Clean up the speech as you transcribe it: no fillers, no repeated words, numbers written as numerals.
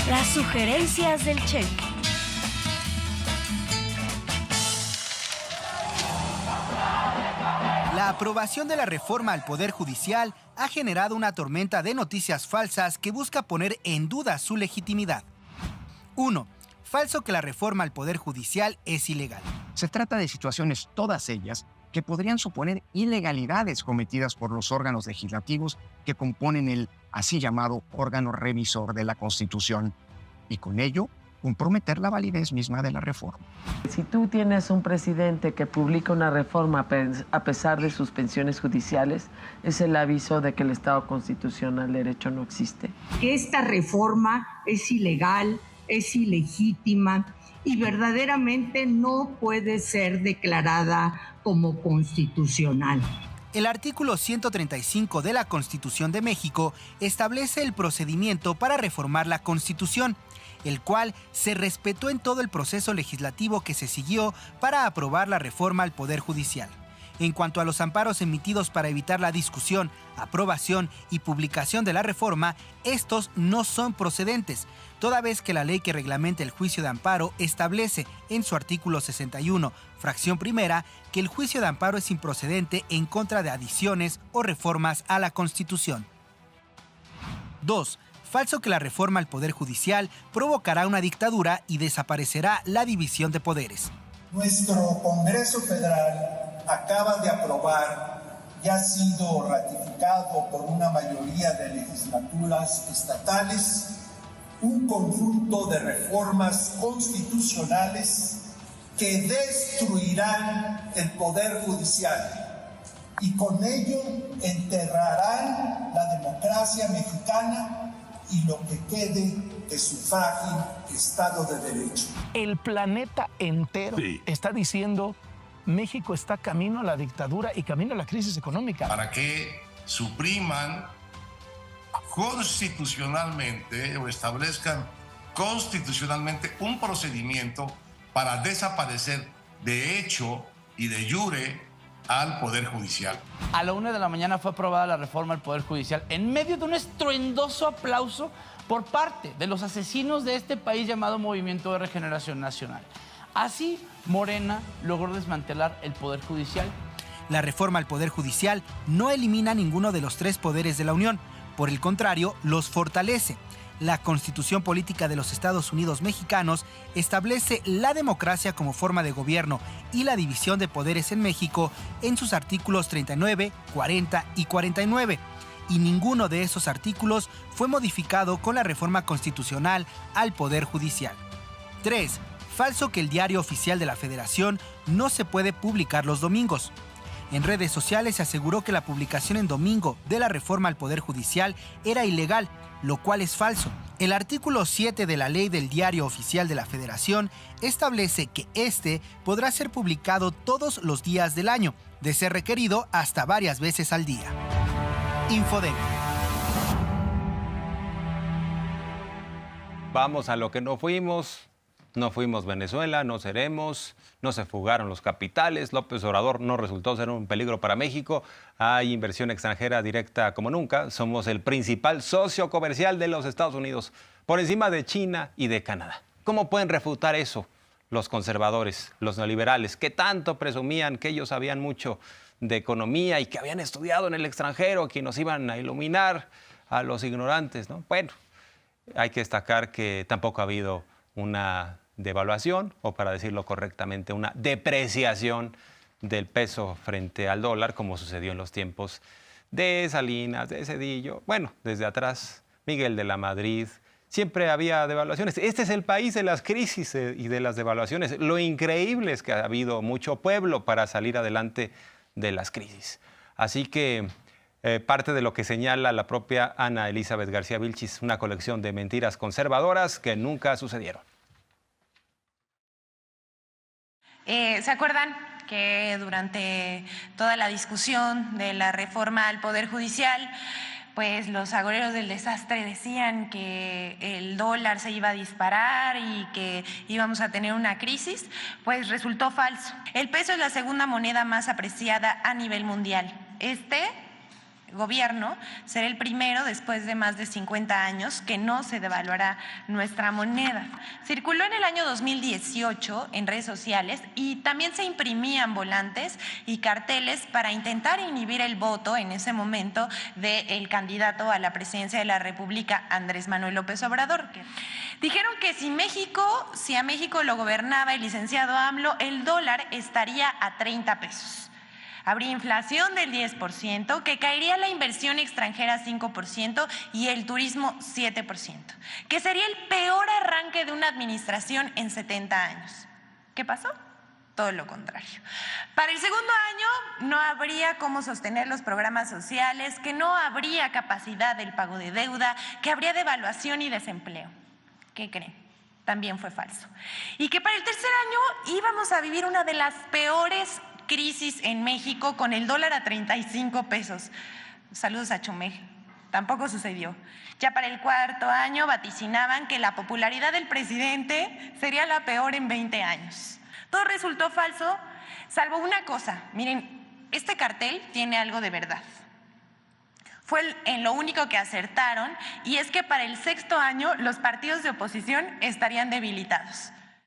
Las sugerencias del Che. La aprobación de la reforma al Poder Judicial ha generado una tormenta de noticias falsas que busca poner en duda su legitimidad. 1. Falso que la reforma al Poder Judicial es ilegal. Se trata de situaciones, todas ellas, que podrían suponer ilegalidades cometidas por los órganos legislativos que componen el así llamado órgano revisor de la Constitución, y con ello comprometer la validez misma de la reforma. Si tú tienes un presidente que publica una reforma a pesar de suspensiones judiciales, es el aviso de que el Estado constitucional de derecho no existe. Esta reforma es ilegal, es ilegítima y verdaderamente no puede ser declarada como constitucional. El artículo 135 de la Constitución de México establece el procedimiento para reformar la Constitución, el cual se respetó en todo el proceso legislativo que se siguió para aprobar la reforma al Poder Judicial. En cuanto a los amparos emitidos para evitar la discusión, aprobación y publicación de la reforma, estos no son procedentes, toda vez que la ley que reglamenta el juicio de amparo establece en su artículo 61, fracción primera, que el juicio de amparo es improcedente en contra de adiciones o reformas a la Constitución. 2. Falso que la reforma al Poder Judicial provocará una dictadura y desaparecerá la división de poderes. Nuestro Congreso Federal acaba de aprobar y ha sido ratificado por una mayoría de legislaturas estatales un conjunto de reformas constitucionales que destruirán el Poder Judicial y con ello enterrarán la democracia mexicana y lo que quede de su frágil Estado de Derecho. El planeta entero está diciendo México está camino a la dictadura y camino a la crisis económica. Para que supriman constitucionalmente o establezcan constitucionalmente un procedimiento para desaparecer de hecho y de jure al Poder Judicial. A la 1 de la mañana fue aprobada la reforma al Poder Judicial en medio de un estruendoso aplauso por parte de los asesinos de este país llamado Movimiento de Regeneración Nacional. Así, Morena logró desmantelar el Poder Judicial. La reforma al Poder Judicial no elimina ninguno de los tres poderes de la Unión, por el contrario, los fortalece. La Constitución Política de los Estados Unidos Mexicanos establece la democracia como forma de gobierno y la división de poderes en México en sus artículos 39, 40 y 49. Y ninguno de esos artículos fue modificado con la reforma constitucional al Poder Judicial. 3. Falso que el Diario Oficial de la Federación no se puede publicar los domingos. En redes sociales se aseguró que la publicación en domingo de la reforma al Poder Judicial era ilegal, lo cual es falso. El artículo 7 de la Ley del Diario Oficial de la Federación establece que este podrá ser publicado todos los días del año, de ser requerido hasta varias veces al día. Infodemia. Vamos a lo que no fuimos. No fuimos Venezuela, no seremos, no se fugaron los capitales, López Obrador no resultó ser un peligro para México, hay inversión extranjera directa como nunca, somos el principal socio comercial de los Estados Unidos, por encima de China y de Canadá. ¿Cómo pueden refutar eso los conservadores, los neoliberales, que tanto presumían que ellos sabían mucho de economía y que habían estudiado en el extranjero, que nos iban a iluminar a los ignorantes, ¿no? Bueno, hay que destacar que tampoco ha habido una devaluación, o para decirlo correctamente, una depreciación del peso frente al dólar, como sucedió en los tiempos de Salinas, de Zedillo. Bueno, desde atrás, Miguel de la Madrid, siempre había devaluaciones. Este es el país de las crisis y de las devaluaciones. Lo increíble es que ha habido mucho pueblo para salir adelante de las crisis. Así que parte de lo que señala la propia Ana Elizabeth García Vilchis, una colección de mentiras conservadoras que nunca sucedieron. ¿Se acuerdan que durante toda la discusión de la reforma al Poder Judicial, pues los agoreros del desastre decían que el dólar se iba a disparar y que íbamos a tener una crisis? Pues resultó falso. El peso es la segunda moneda más apreciada a nivel mundial. gobierno será el primero después de más de 50 años que no se devaluará nuestra moneda. Circuló en el año 2018 en redes sociales y también se imprimían volantes y carteles para intentar inhibir el voto en ese momento del candidato a la presidencia de la República, Andrés Manuel López Obrador. Dijeron que si a México lo gobernaba el licenciado AMLO, el dólar estaría a 30 pesos. Habría inflación del 10%, que caería la inversión extranjera 5% y el turismo 7%, que sería el peor arranque de una administración en 70 años. ¿Qué pasó? Todo lo contrario. Para el segundo año no habría cómo sostener los programas sociales, que no habría capacidad del pago de deuda, que habría devaluación y desempleo. ¿Qué creen? También fue falso. Y que para el tercer año íbamos a vivir una de las peores crisis en México con el dólar a 35 pesos. Saludos a Chumel. Tampoco sucedió. Ya para el cuarto año vaticinaban que la popularidad del presidente sería la peor en 20 años. Todo resultó falso, salvo una cosa. Miren, este cartel tiene algo de verdad. Fue en lo único que acertaron, y es que para el sexto año los partidos de oposición estarían debilitados.